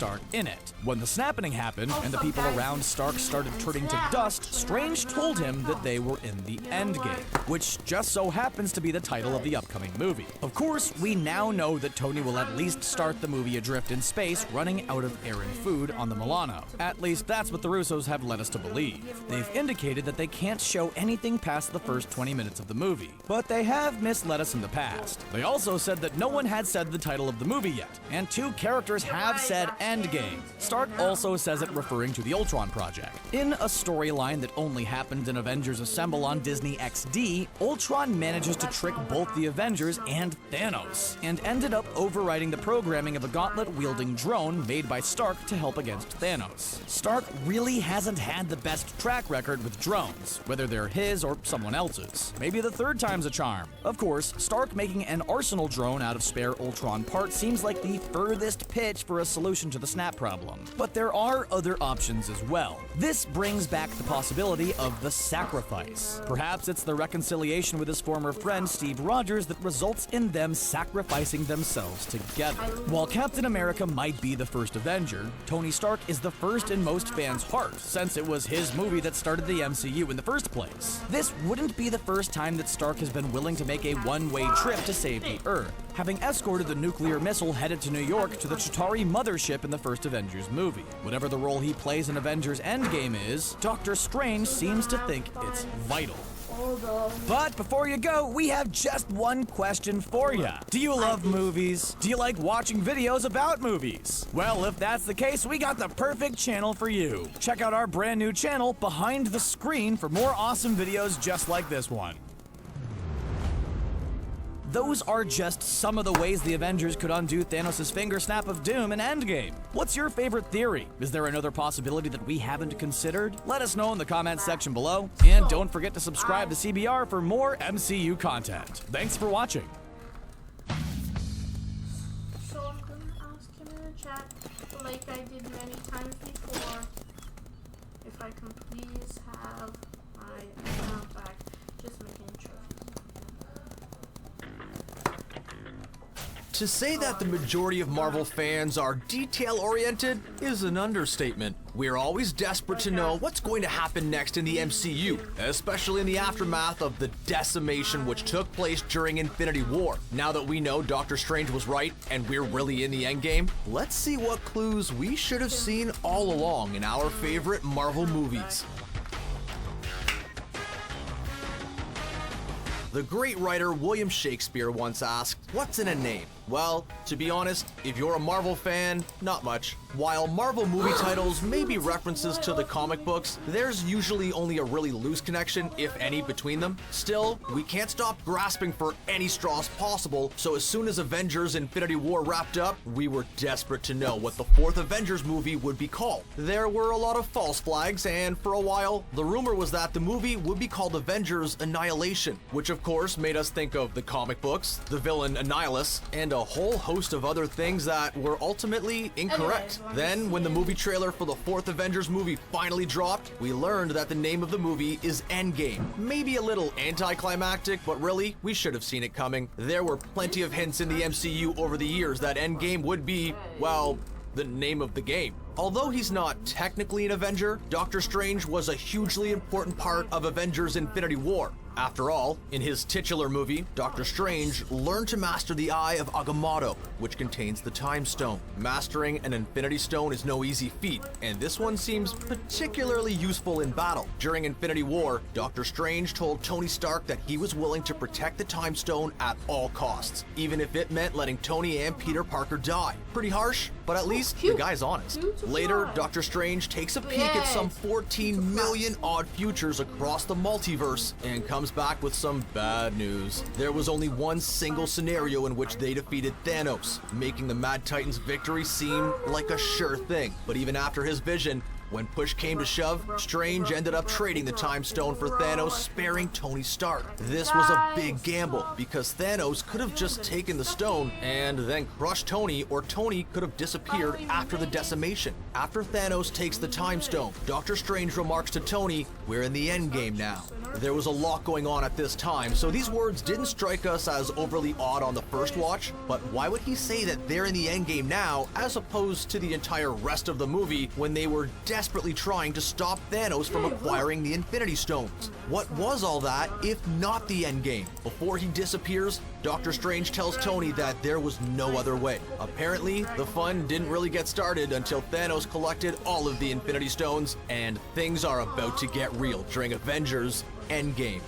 Stark in it. When the snapping happened and the people around Stark started turning to dust, Strange told him that they were in the endgame, which just so happens to be the title of the upcoming movie. Of course, we now know that Tony will at least start the movie adrift in space, running out of air and food on the Milano. At least that's what the Russos have led us to believe. They've indicated that they can't show anything past the first 20 minutes of the movie, but they have misled us in the past. They also said that no one had said the title of the movie yet, and 2 characters have said Endgame. Stark also says it referring to the Ultron Project. In a storyline that only happened in Avengers Assemble on Disney XD, Ultron manages to trick both the Avengers and Thanos, and ended up overriding the programming of a gauntlet-wielding drone made by Stark to help against Thanos. Stark really hasn't had the best track record with drones, whether they're his or someone else's. Maybe the 3rd time's a charm. Of course, Stark making an arsenal drone out of spare Ultron parts seems like the furthest pitch for a solution to the snap problem. But there are other options as well. This brings back the possibility of the sacrifice. Perhaps it's the reconciliation with his former friend Steve Rogers that results in them sacrificing themselves together. While Captain America might be the first Avenger, Tony Stark is the first in most fans' heart, since it was his movie that started the MCU in the first place. This wouldn't be the first time that Stark has been willing to make a one-way trip to save the Earth, having escorted the nuclear missile headed to New York to the Chitauri mothership in the first Avengers movie. Whatever the role he plays in Avengers Endgame is, Doctor Strange seems to think it's vital. But before you go, we have just one question for you. Do you love movies? Do you like watching videos about movies? Well, if that's the case, we got the perfect channel for you. Check out our brand new channel, Behind the Screen, for more awesome videos just like this one. Those are just some of the ways the Avengers could undo Thanos' finger snap of doom in Endgame. What's your favorite theory? Is there another possibility that we haven't considered? Let us know in the comments section below, and don't forget to subscribe to CBR for more MCU content. Thanks for watching. So I'm gonna ask him in the chat, like I did many times before, if I can please have my account back. Just making sure. To say that the majority of Marvel fans are detail-oriented is an understatement. We're always desperate to know what's going to happen next in the MCU, especially in the aftermath of the decimation which took place during Infinity War. Now that we know Doctor Strange was right and we're really in the endgame, let's see what clues we should have seen all along in our favorite Marvel movies. The great writer William Shakespeare once asked, "What's in a name?" Well, to be honest, if you're a Marvel fan, not much. While Marvel movie titles may be references to the comic books, there's usually only a really loose connection, if any, between them. Still, we can't stop grasping for any straws possible, so as soon as Avengers Infinity War wrapped up, we were desperate to know what the 4th Avengers movie would be called. There were a lot of false flags, and for a while, the rumor was that the movie would be called Avengers Annihilation, which of course made us think of the comic books, the villain Annihilus, and a whole host of other things that were ultimately incorrect. Then, when the movie trailer for the 4th Avengers movie finally dropped, we learned that the name of the movie is Endgame. Maybe a little anticlimactic, but really, we should have seen it coming. There were plenty of hints in the MCU over the years that Endgame would be, well, the name of the game. Although he's not technically an Avenger, Doctor Strange was a hugely important part of Avengers Infinity War. After all, in his titular movie, Doctor Strange learned to master the Eye of Agamotto, which contains the Time Stone. Mastering an Infinity Stone is no easy feat, and this one seems particularly useful in battle. During Infinity War, Doctor Strange told Tony Stark that he was willing to protect the Time Stone at all costs, even if it meant letting Tony and Peter Parker die. Pretty harsh, but at least the guy's honest. Later, Doctor Strange takes a peek at some 14 million odd futures across the multiverse and comes back with some bad news. There was only one single scenario in which they defeated Thanos, making the Mad Titan's victory seem like a sure thing. But even after his vision, When push came to shove, Strange ended up trading the Time Stone for Thanos, sparing Tony Stark. This was a big gamble, because Thanos could have just taken the stone and then crushed Tony, or Tony could have disappeared after the decimation. After Thanos takes the Time Stone, Doctor Strange remarks to Tony, "We're in the endgame now." There was a lot going on at this time, so these words didn't strike us as overly odd on the first watch, but why would he say that they're in the endgame now, as opposed to the entire rest of the movie when they were desperately trying to stop Thanos from acquiring the Infinity Stones? What was all that if not the endgame? Before he disappears, Doctor Strange tells Tony that there was no other way. Apparently, the fun didn't really get started until Thanos collected all of the Infinity Stones, and things are about to get real during Avengers Endgame.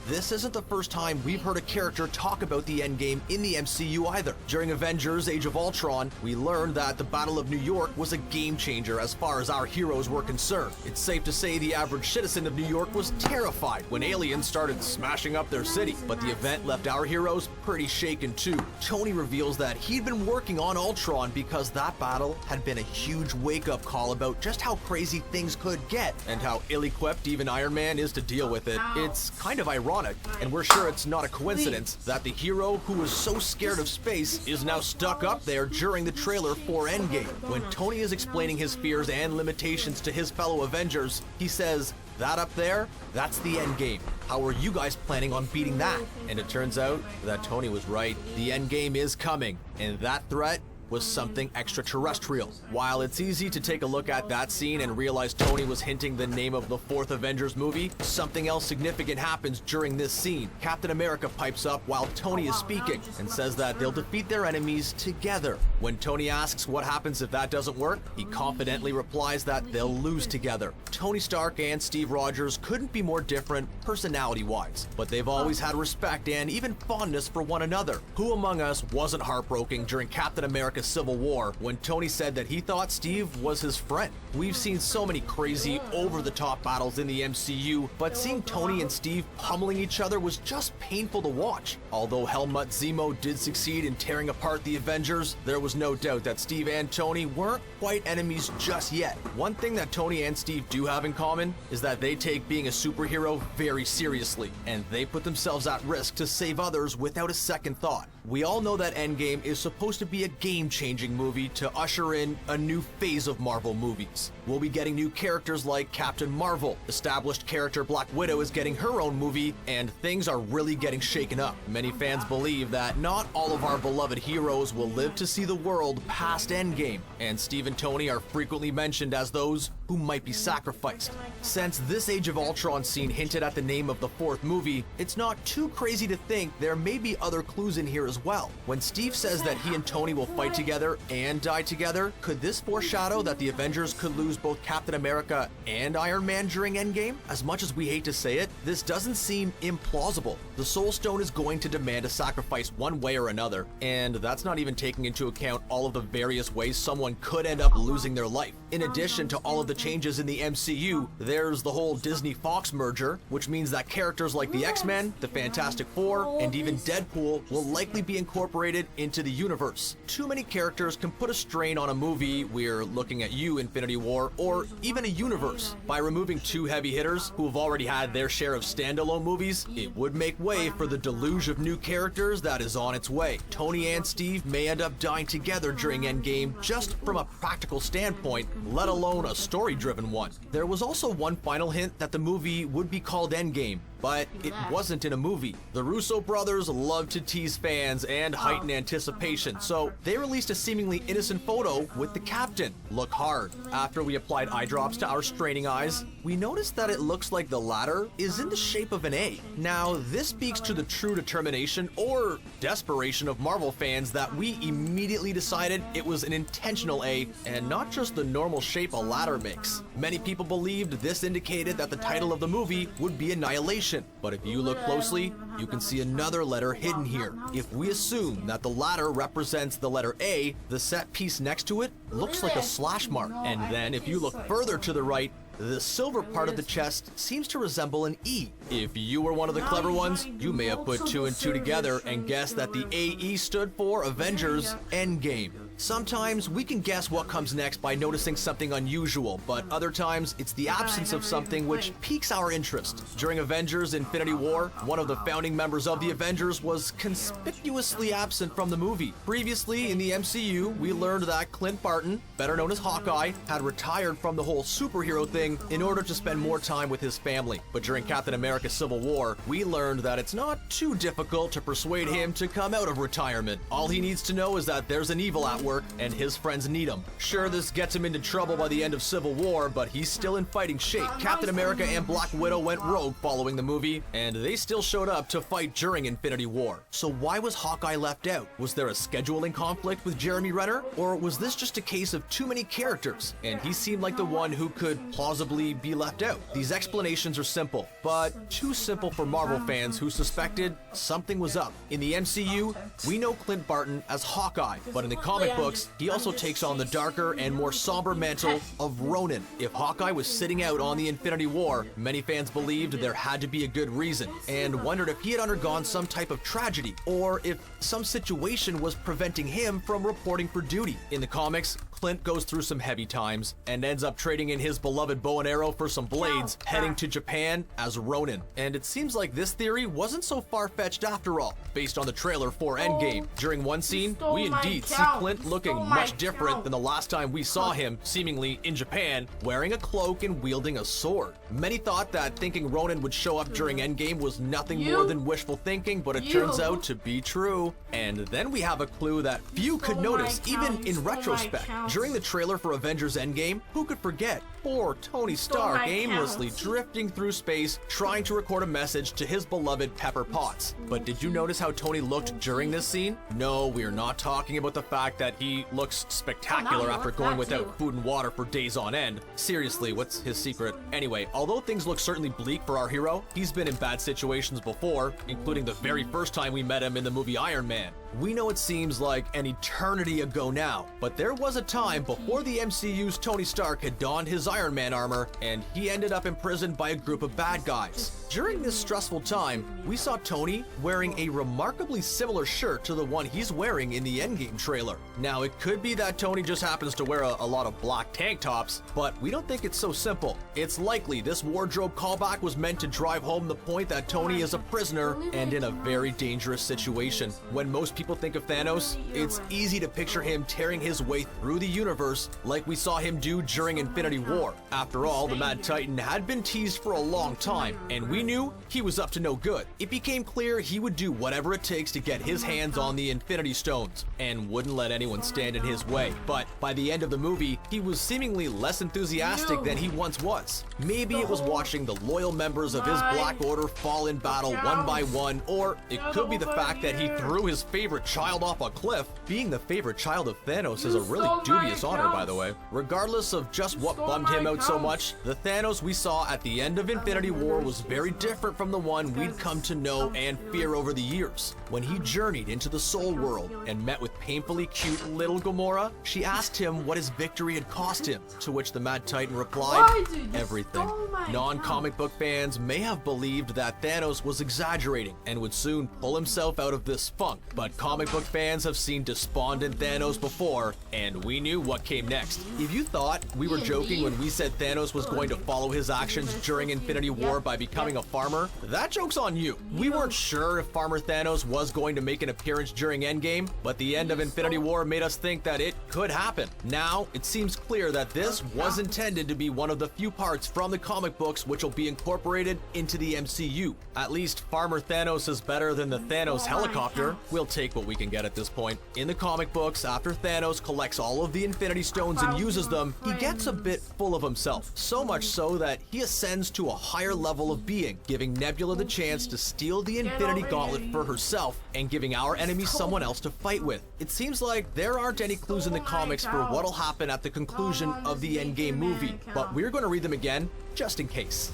This isn't the first time we've heard a character talk about the Endgame in the MCU either. During Avengers Age of Ultron, we learned that the Battle of New York was a game changer as far as our heroes were concerned. It's safe to say the average citizen of New York was terrified when aliens started smashing up their city, but the event left our heroes pretty shaken too. Tony reveals that he'd been working on Ultron because that battle had been a huge wake-up call about just how crazy things could get and how ill-equipped even Iron Man is to deal with it. It's kind of ironic, and we're sure it's not a coincidence that the hero who was so scared of space is now stuck up there during the trailer for Endgame. When Tony is explaining his fears and limitations to his fellow Avengers, he says, "That up there, that's the Endgame. How are you guys planning on beating that?" And it turns out that Tony was right. The Endgame is coming, and that threat was something extraterrestrial. While it's easy to take a look at that scene and realize Tony was hinting the name of the fourth Avengers movie, something else significant happens during this scene. Captain America pipes up while Tony is speaking and says that they'll defeat their enemies together. When Tony asks what happens if that doesn't work, he confidently replies that they'll lose together. Tony Stark and Steve Rogers couldn't be more different personality-wise, but they've always had respect and even fondness for one another. Who among us wasn't heartbroken during Captain America's Civil War when Tony said that he thought Steve was his friend? We've seen so many crazy, over-the-top battles in the MCU, but seeing Tony and Steve pummeling each other was just painful to watch. Although Helmut Zemo did succeed in tearing apart the Avengers, there was no doubt that Steve and Tony weren't quite enemies just yet. One thing that Tony and Steve do have in common is that they take being a superhero very seriously, and they put themselves at risk to save others without a second thought. We all know that Endgame is supposed to be a game-changing movie to usher in a new phase of Marvel movies. We'll be getting new characters like Captain Marvel, established character Black Widow is getting her own movie, and things are really getting shaken up. Many fans believe that not all of our beloved heroes will live to see the world past Endgame, and Steve and Tony are frequently mentioned as those who might be sacrificed. Since this Age of Ultron scene hinted at the name of the fourth movie, it's not too crazy to think there may be other clues in here as well. When Steve says that he and Tony will fight together and die together, could this foreshadow that the Avengers could lose both Captain America and Iron Man during Endgame? As much as we hate to say it, this doesn't seem implausible. The Soul Stone is going to demand a sacrifice one way or another, and that's not even taking into account all of the various ways someone could end up losing their life. In addition to all of the changes in the MCU, there's the whole Disney-Fox merger, which means that characters like the X-Men, the Fantastic Four, and even Deadpool will likely be incorporated into the universe. Too many characters can put a strain on a movie, we're looking at you, Infinity War, or even a universe. By removing two heavy hitters who have already had their share of standalone movies, it would make way for the deluge of new characters that is on its way. Tony and Steve may end up dying together during Endgame just from a practical standpoint, let alone a story-driven one. There was also one final hint that the movie would be called Endgame, but it wasn't in a movie. The Russo brothers love to tease fans and heighten anticipation, so they released a seemingly innocent photo with the captain. Look hard. After we applied eye drops to our straining eyes, we noticed that it looks like the ladder is in the shape of an A. Now, this speaks to the true determination or desperation of Marvel fans that we immediately decided it was an intentional A and not just the normal shape a ladder makes. Many people believed this indicated that the title of the movie would be Annihilation, but if you look closely, you can see another letter hidden here. If we assume that the ladder represents the letter A, the set piece next to it looks like a slash mark. And then if you look further to the right, the silver part of the chest seems to resemble an E. If you were one of the clever ones, you may have put two and two together and guessed that the AE stood for Avengers Endgame. Sometimes we can guess what comes next by noticing something unusual, but other times it's the absence of something which piques our interest. During Avengers Infinity War, one of the founding members of the Avengers was conspicuously absent from the movie. Previously in the MCU, we learned that Clint Barton, better known as Hawkeye, had retired from the whole superhero thing in order to spend more time with his family. But during Captain America Civil War, we learned that it's not too difficult to persuade him to come out of retirement. All he needs to know is that there's an evil at work and his friends need him. Sure, this gets him into trouble by the end of Civil War, but he's still in fighting shape. Captain America and Black Widow went rogue following the movie, and they still showed up to fight during Infinity War. So why was Hawkeye left out? Was there a scheduling conflict with Jeremy Renner? Or was this just a case of too many characters, and he seemed like the one who could plausibly be left out? These explanations are simple, but too simple for Marvel fans who suspected something was up. In the MCU, we know Clint Barton as Hawkeye, but in the comic books, he also takes on the darker and more somber mantle of Ronin. If Hawkeye was sitting out on the Infinity War, many fans believed there had to be a good reason, and wondered if he had undergone some type of tragedy, or if some situation was preventing him from reporting for duty. In the comics, Clint goes through some heavy times and ends up trading in his beloved bow and arrow for some blades, heading to Japan as Ronin. And it seems like this theory wasn't so far-fetched after all, based on the trailer for Endgame. During one scene, we indeed see Clint looking much different than the last time we saw him, seemingly in Japan, wearing a cloak and wielding a sword. Many thought that thinking Ronin would show up during Endgame was nothing more than wishful thinking, but it turns out to be true. And then we have a clue that few could notice, even in retrospect. During the trailer for Avengers Endgame, who could forget poor Tony Stark aimlessly drifting through space, trying to record a message to his beloved Pepper Potts. But did you notice how Tony looked during this scene? No, we are not talking about the fact that he looks spectacular after going without food and water for days on end. Seriously, what's his secret? Anyway, although things look certainly bleak for our hero, he's been in bad situations before, including the very first time we met him in the movie Iron Man. We know it seems like an eternity ago now, but there was a time before the MCU's Tony Stark had donned his Iron Man armor, and he ended up imprisoned by a group of bad guys. During this stressful time, we saw Tony wearing a remarkably similar shirt to the one he's wearing in the Endgame trailer. Now, it could be that Tony just happens to wear a lot of black tank tops, but we don't think it's so simple. It's likely this wardrobe callback was meant to drive home the point that Tony is a prisoner and in a very dangerous situation. When most people think of Thanos, it's easy to picture him tearing his way through the universe like we saw him do during Infinity War. After all, the Mad Titan had been teased for a long time, and we knew he was up to no good. It became clear he would do whatever it takes to get his hands on the Infinity Stones, and wouldn't let anyone stand in his way. But by the end of the movie, he was seemingly less enthusiastic than he once was. Maybe it was watching the loyal members of his Black Order fall in battle one by one, or it could be the fact that he threw his favorite child off a cliff. Being the favorite child of Thanos is a really dubious honor, by the way. Regardless of just what bummed him out so much, the Thanos we saw at the end of Infinity War was very different from the one we'd come to know and fear over the years. When he journeyed into the Soul World and met with painfully cute little Gamora, she asked him what his victory had cost him, to which the Mad Titan replied, everything. Non-comic book fans may have believed that Thanos was exaggerating and would soon pull himself out of this funk, but comic book fans have seen despondent Thanos before, and we knew what came next. If you thought we were joking when we said Thanos was going to follow his actions during Infinity War by becoming a farmer, that joke's on you. We weren't sure if Farmer Thanos was going to make an appearance during Endgame, but the end of Infinity War made us think that it could happen. Now, it seems clear that this was intended to be one of the few parts from the comic books which will be incorporated into the MCU. At least Farmer Thanos is better than the Thanos helicopter. We'll take what we can get at this point. In the comic books, after Thanos collects all of the Infinity Stones and uses them, he gets a bit full of himself. So much so that he ascends to a higher level of being, giving Nebula the chance to steal the Infinity Gauntlet for herself and giving our enemy someone else to fight with. It seems like there aren't any clues in the comics for what'll happen at the conclusion of the Endgame movie, but we're going to read them again, just in case.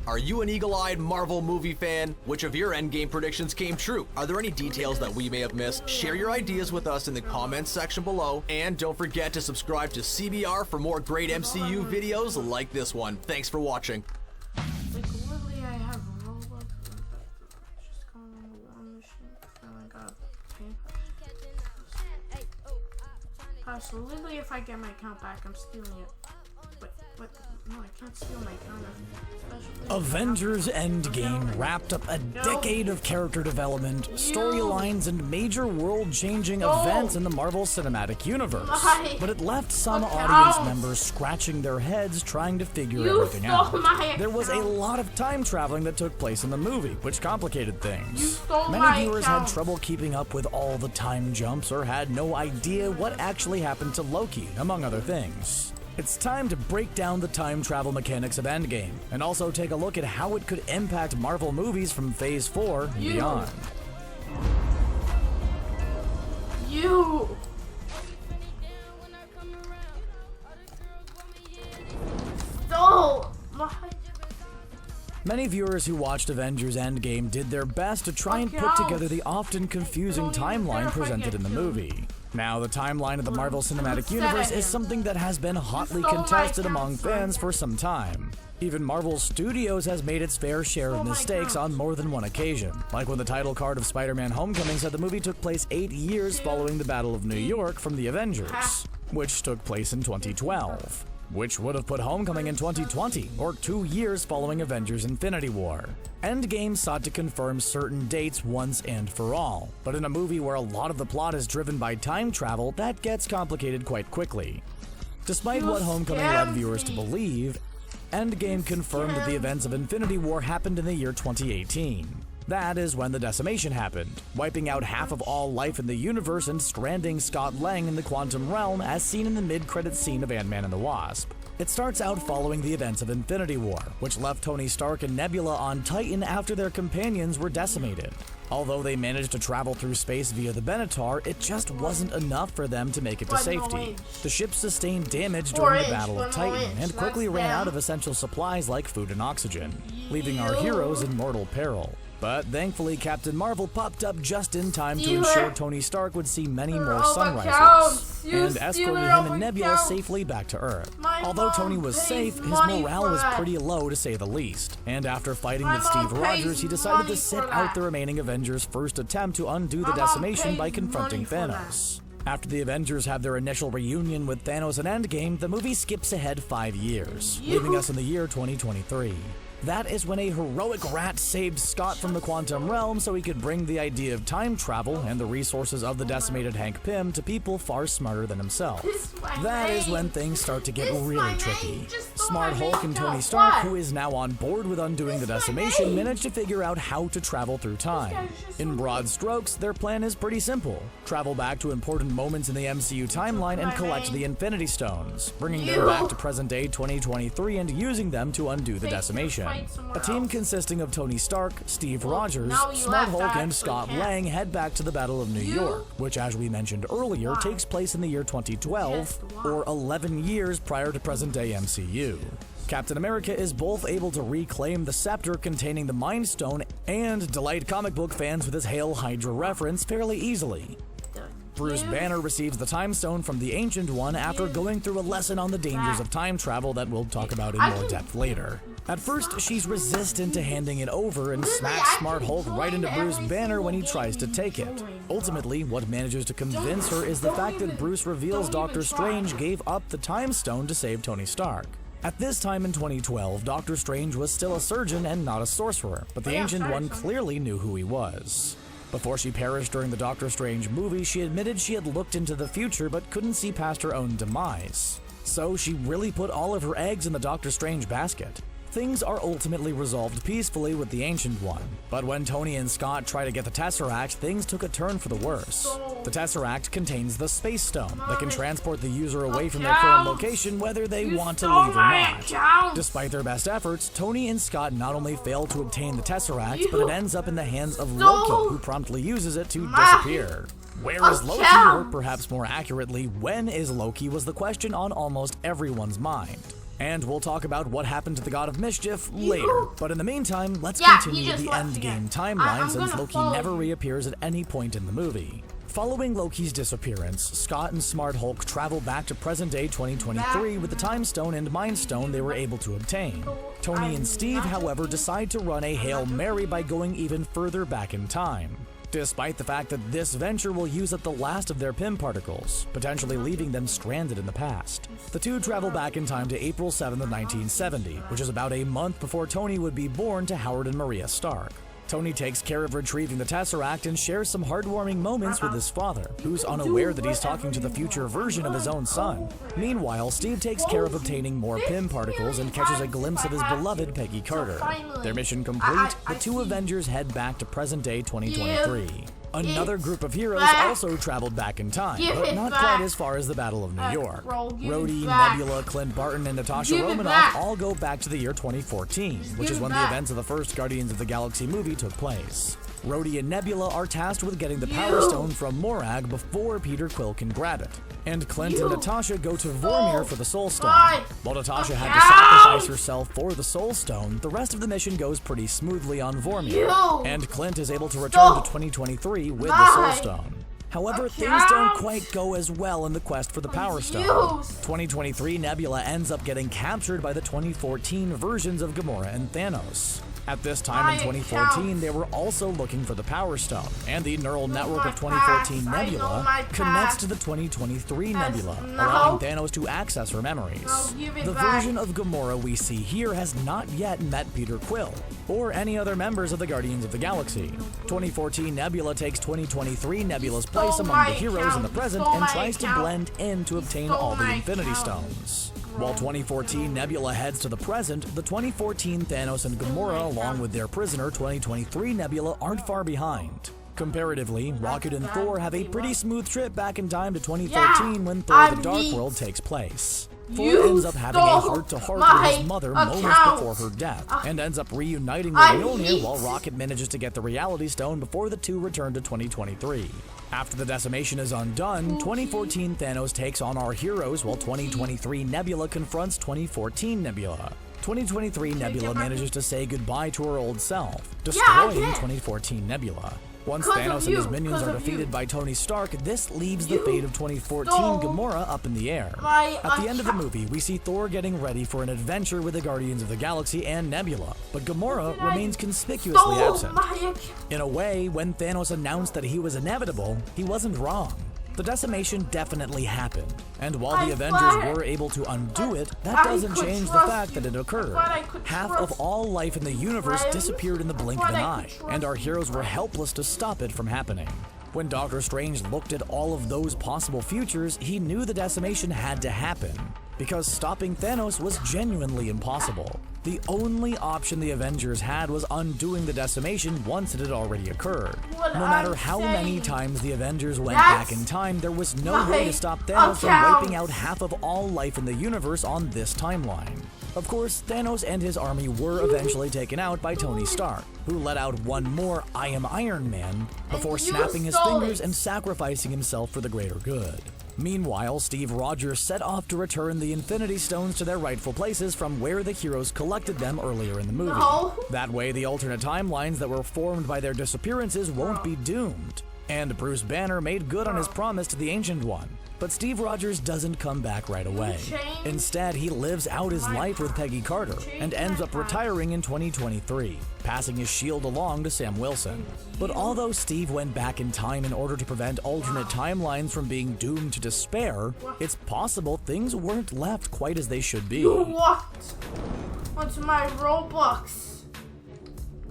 Are you an eagle-eyed Marvel movie fan? Which of your Endgame predictions came true? Are there any details that we may have missed? Share your ideas with us in the comments section below, and don't forget to subscribe to CBR for more great MCU videos like this one. Thanks for watching. Like, literally, I have roblox. Just going on one machine. Oh my god. Okay. So literally, if I get my account back, I'm stealing it. But no, I can't steal my account. Avengers Endgame wrapped up a decade of character development, storylines, and major world-changing events in the Marvel Cinematic Universe. But it left some audience members scratching their heads trying to figure everything out. There was a lot of time traveling that took place in the movie, which complicated things. Many viewers had trouble keeping up with all the time jumps or had no idea what actually happened to Loki, among other things. It's time to break down the time travel mechanics of Endgame, and also take a look at how it could impact Marvel movies from Phase 4 and beyond. Many viewers who watched Avengers Endgame did their best to try and put together the often confusing timeline presented in the movie. Now, the timeline of the Marvel Cinematic Universe is something that has been hotly contested among fans for some time. Even Marvel Studios has made its fair share of mistakes on more than one occasion, like when the title card of Spider-Man Homecoming said the movie took place 8 years following the Battle of New York from the Avengers, which took place in 2012. Which would have put Homecoming in 2020, or 2 years following Avengers Infinity War. Endgame sought to confirm certain dates once and for all, but in a movie where a lot of the plot is driven by time travel, that gets complicated quite quickly. Despite what Homecoming led viewers to believe, Endgame confirmed that the events of Infinity War happened in the year 2018. That is when the decimation happened, wiping out half of all life in the universe and stranding Scott Lang in the quantum realm as seen in the mid-credits scene of Ant-Man and the Wasp. It starts out following the events of Infinity War, which left Tony Stark and Nebula on Titan after their companions were decimated. Although they managed to travel through space via the Benatar, it just wasn't enough for them to make it to safety. The ship sustained damage during the Battle of Titan and quickly ran out of essential supplies like food and oxygen, leaving our heroes in mortal peril. But thankfully, Captain Marvel popped up just in time to ensure Tony Stark would see many more sunrises, and escorted him and Nebula safely back to Earth. Although Tony was safe, his morale was pretty low to say the least, and after fighting with Steve Rogers, he decided to sit out the remaining Avengers' first attempt to undo the decimation by confronting Thanos. After the Avengers have their initial reunion with Thanos in Endgame, the movie skips ahead 5 years, leaving us in the year 2023. That is when a heroic rat saved Scott from the quantum realm so he could bring the idea of time travel and the resources of the decimated Hank Pym to people far smarter than himself. That is when things start to get really tricky. Smart Hulk and Tony Stark, who is now on board with undoing the decimation, manage to figure out how to travel through time. In broad strokes, their plan is pretty simple. Travel back to important moments in the MCU timeline and collect the Infinity Stones, bringing them back to present-day 2023 and using them to undo the decimation. A team consisting of Tony Stark, Steve Rogers, Smart Hulk, and Scott Lang head back to the Battle of New York, which, as we mentioned earlier, takes place in the year 2012, or 11 years prior to present-day MCU. Captain America is both able to reclaim the scepter containing the Mind Stone and delight comic book fans with his Hail Hydra reference fairly easily. Bruce Banner receives the Time Stone from the Ancient One after going through a lesson on the dangers of time travel that we'll talk about in more depth later. At first, she's resistant to handing it over and smacks Smart Hulk right into Bruce Banner when he tries to take it. Ultimately, what manages to convince her is the fact that Bruce reveals Doctor Strange gave up the Time Stone to save Tony Stark. At this time in 2012, Doctor Strange was still a surgeon and not a sorcerer, but the Ancient One clearly knew who he was. Before she perished during the Doctor Strange movie, she admitted she had looked into the future but couldn't see past her own demise. So she really put all of her eggs in the Doctor Strange basket. Things are ultimately resolved peacefully with the Ancient One, but when Tony and Scott try to get the Tesseract, things took a turn for the worse. The Tesseract contains the Space Stone that can transport the user away from their current location whether they want to leave or not. Despite their best efforts, Tony and Scott not only fail to obtain the Tesseract, but it ends up in the hands of Loki, who promptly uses it to disappear. Where is Loki, or perhaps more accurately, when is Loki, was the question on almost everyone's mind. And we'll talk about what happened to the God of Mischief later. But in the meantime, let's continue with the Endgame timeline since Loki never reappears at any point in the movie. Following Loki's disappearance, Scott and Smart Hulk travel back to present-day 2023 with the Time Stone and Mind Stone they were able to obtain. Tony and Steve, however, decide to run a Hail Mary by going even further back in time. despite the fact that this venture will use up the last of their Pym particles, potentially leaving them stranded in the past. The two travel back in time to April 7th of 1970, which is about a month before Tony would be born to Howard and Maria Stark. Tony takes care of retrieving the Tesseract and shares some heartwarming moments with his father, who's unaware that he's talking to the future version of his own son. Meanwhile, Steve takes care of obtaining more Pym particles and catches a glimpse of his beloved Peggy Carter. Their mission complete, the two Avengers head back to present-day 2023. Another group of heroes also traveled back in time, but not quite as far as the Battle of New York. Rhodey, Nebula, Clint Barton, and Natasha Romanoff all go back to the year 2014, which is when the events of the first Guardians of the Galaxy movie took place. Rhodey and Nebula are tasked with getting the Power Stone from Morag before Peter Quill can grab it. And Clint and Natasha go to Vormir for the Soul Stone. While Natasha had to sacrifice herself for the Soul Stone, the rest of the mission goes pretty smoothly on Vormir, and Clint is able to return to 2023 with the Soul Stone. However, things don't quite go as well in the quest for the Power Stone. 2023 Nebula ends up getting captured by the 2014 versions of Gamora and Thanos. At this time in 2014, they were also looking for the Power Stone, and the neural network of 2014 Nebula connects to the 2023 Nebula, allowing Thanos to access her memories. The version of Gamora we see here has not yet met Peter Quill, or any other members of the Guardians of the Galaxy. 2014 Nebula takes 2023 Nebula's place among the heroes in the present and tries to blend in to obtain all the Infinity Stones. While 2014 Nebula heads to the present, the 2014 Thanos and Gamora, along with their prisoner 2023 Nebula, aren't far behind. Comparatively, Rocket and Thor have a pretty smooth trip back in time to 2013 when Thor the Dark World takes place. Thor ends up having a heart-to-heart with his mother moments before her death, and ends up reuniting with Mjolnir while Rocket manages to get the Reality Stone before the two return to 2023. After the decimation is undone, 2014 Thanos takes on our heroes while 2023 Nebula confronts 2014 Nebula. 2023 Nebula manages to say goodbye to her old self, destroying 2014 Nebula. Once Thanos and his minions are defeated by Tony Stark, this leaves the fate of 2014 Gamora up in the air. At the end of the movie, we see Thor getting ready for an adventure with the Guardians of the Galaxy and Nebula, but Gamora remains conspicuously absent. In a way, when Thanos announced that he was inevitable, he wasn't wrong. The decimation definitely happened, and while the Avengers were able to undo it, that doesn't change the fact that it occurred. Half of all life in the universe disappeared in the blink of an eye, and our heroes were helpless to stop it from happening. When Doctor Strange looked at all of those possible futures, he knew the decimation had to happen, because stopping Thanos was genuinely impossible. The only option the Avengers had was undoing the decimation once it had already occurred. No matter how many times the Avengers went back in time, there was no way to stop Thanos from wiping out half of all life in the universe on this timeline. Of course, Thanos and his army were eventually taken out by Tony Stark, who let out one more "I am Iron Man" before snapping his fingers and sacrificing himself for the greater good. Meanwhile, Steve Rogers set off to return the Infinity Stones to their rightful places from where the heroes collected them earlier in the movie. That way, the alternate timelines that were formed by their disappearances won't be doomed. And Bruce Banner made good on his promise to the Ancient One. But Steve Rogers doesn't come back right away. Instead, he lives out his life with Peggy Carter and ends up retiring in 2023, passing his shield along to Sam Wilson. But although Steve went back in time in order to prevent alternate timelines from being doomed to despair, it's possible things weren't left quite as they should be. You walked onto my Roblox.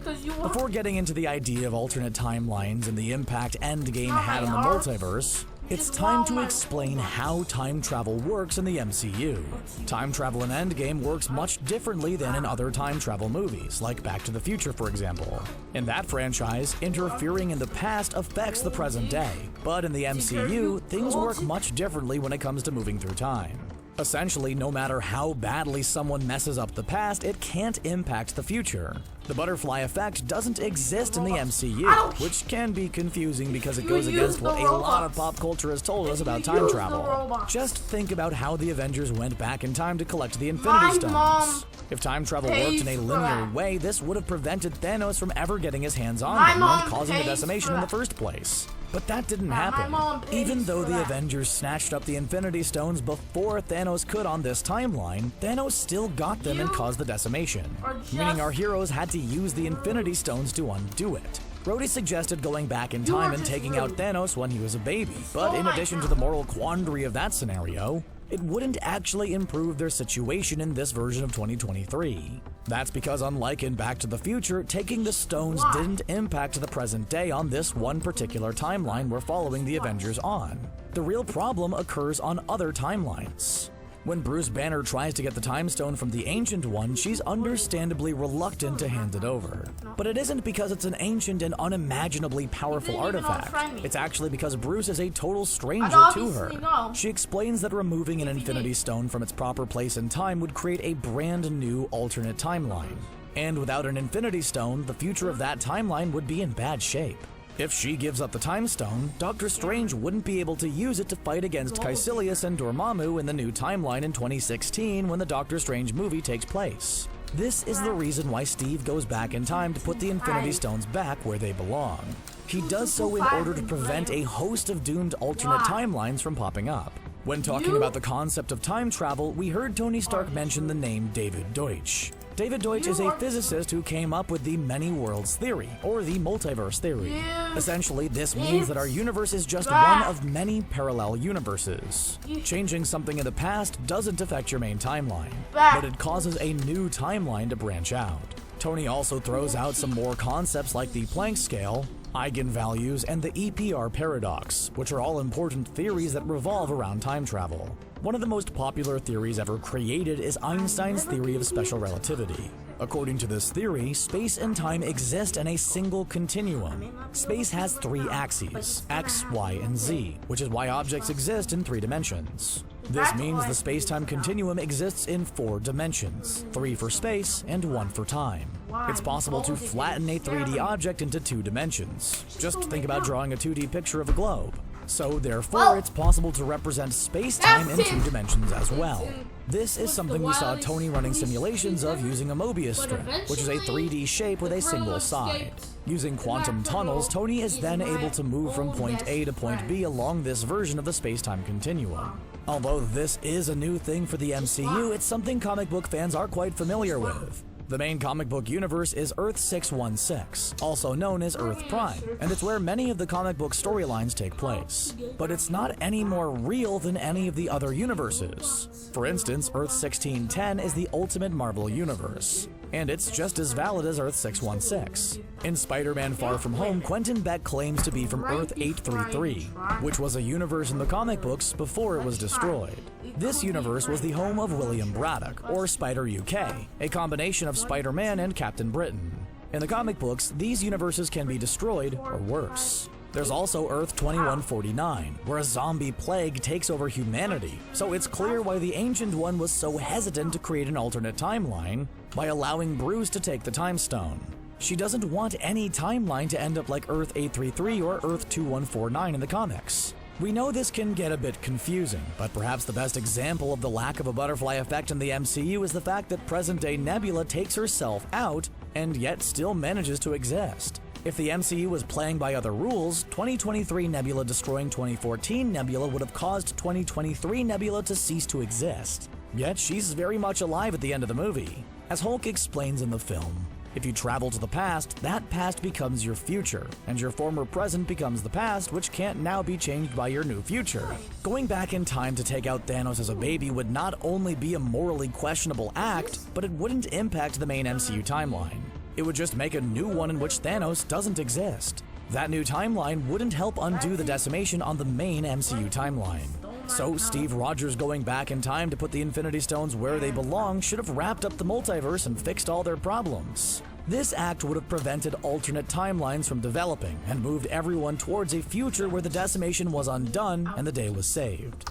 Before getting into the idea of alternate timelines and the impact Endgame had on the multiverse, it's time to explain how time travel works in the MCU. Time travel in Endgame works much differently than in other time travel movies, like Back to the Future, for example. In that franchise, interfering in the past affects the present day, but in the MCU, things work much differently when it comes to moving through time. Essentially, no matter how badly someone messes up the past, it can't impact the future. The butterfly effect doesn't exist in the MCU, which can be confusing because it goes against what a lot of pop culture has told us about time travel. Just think about how the Avengers went back in time to collect the Infinity Stones. If time travel worked in a linear way, this would have prevented Thanos from ever getting his hands on them and causing the decimation in the first place. But that didn't happen. Even though the Avengers snatched up the Infinity Stones before Thanos could on this timeline, Thanos still got them and caused the decimation, meaning our heroes had to use the Infinity Stones to undo it. Rhodey suggested going back in time and taking out Thanos when he was a baby, but in addition to the moral quandary of that scenario, it wouldn't actually improve their situation in this version of 2023. That's because unlike in Back to the Future, taking the stones didn't impact the present day on this one particular timeline we're following the Avengers on. The real problem occurs on other timelines. When Bruce Banner tries to get the Time Stone from the Ancient One, she's understandably reluctant to hand it over. But it isn't because it's an ancient and unimaginably powerful artifact. It's actually because Bruce is a total stranger to her. She explains that removing an Infinity Stone from its proper place in time would create a brand new alternate timeline. And without an Infinity Stone, the future of that timeline would be in bad shape. If she gives up the Time Stone, Doctor Strange wouldn't be able to use it to fight against Caecilius and Dormammu in the new timeline in 2016 when the Doctor Strange movie takes place. This is the reason why Steve goes back in time to put the Infinity Stones back where they belong. He does so in order to prevent a host of doomed alternate timelines from popping up. When talking about the concept of time travel, we heard Tony Stark mention the name David Deutsch. David Deutsch is a physicist who came up with the many worlds theory, or the multiverse theory. Essentially, this means that our universe is just one of many parallel universes. Changing something in the past doesn't affect your main timeline, but it causes a new timeline to branch out. Tony also throws out some more concepts like the Planck scale, eigenvalues, and the EPR paradox, which are all important theories that revolve around time travel. One of the most popular theories ever created is Einstein's theory of special relativity. According to this theory, space and time exist in a single continuum. Space has three axes, x, y, and z, which is why objects exist in 3 dimensions. This means the space-time continuum exists in 4 dimensions, 3 for space and 1 for time. It's possible to flatten a 3D object into 2 dimensions. Just think about drawing a 2D picture of a globe. So therefore, it's possible to represent space-time in 2 dimensions as well. This is something we saw Tony running simulations of using a Mobius strip, which is a 3D shape with a single side. Using quantum tunnels, Tony is then able to move from point A to point B along this version of the space-time continuum. Although this is a new thing for the MCU, it's something comic book fans are quite familiar with. The main comic book universe is Earth 616, also known as Earth Prime, and it's where many of the comic book storylines take place. But it's not any more real than any of the other universes. For instance, Earth 1610 is the ultimate Marvel universe, and it's just as valid as Earth 616. In Spider-Man Far From Home, Quentin Beck claims to be from Earth 833, which was a universe in the comic books before it was destroyed. This universe was the home of William Braddock, or Spider-UK, a combination of Spider-Man and Captain Britain. In the comic books, these universes can be destroyed, or worse. There's also Earth 2149, where a zombie plague takes over humanity, so it's clear why the Ancient One was so hesitant to create an alternate timeline by allowing Bruce to take the Time Stone. She doesn't want any timeline to end up like Earth 833 or Earth 2149 in the comics. We know this can get a bit confusing, but perhaps the best example of the lack of a butterfly effect in the MCU is the fact that present-day Nebula takes herself out and yet still manages to exist. If the MCU was playing by other rules, 2023 Nebula destroying 2014 Nebula would have caused 2023 Nebula to cease to exist. Yet she's very much alive at the end of the movie. As Hulk explains in the film, if you travel to the past, that past becomes your future, and your former present becomes the past, which can't now be changed by your new future. Going back in time to take out Thanos as a baby would not only be a morally questionable act, but it wouldn't impact the main MCU timeline. It would just make a new one in which Thanos doesn't exist. That new timeline wouldn't help undo the decimation on the main MCU timeline. So Steve Rogers going back in time to put the Infinity Stones where they belong should have wrapped up the multiverse and fixed all their problems. This act would have prevented alternate timelines from developing and moved everyone towards a future where the decimation was undone and the day was saved.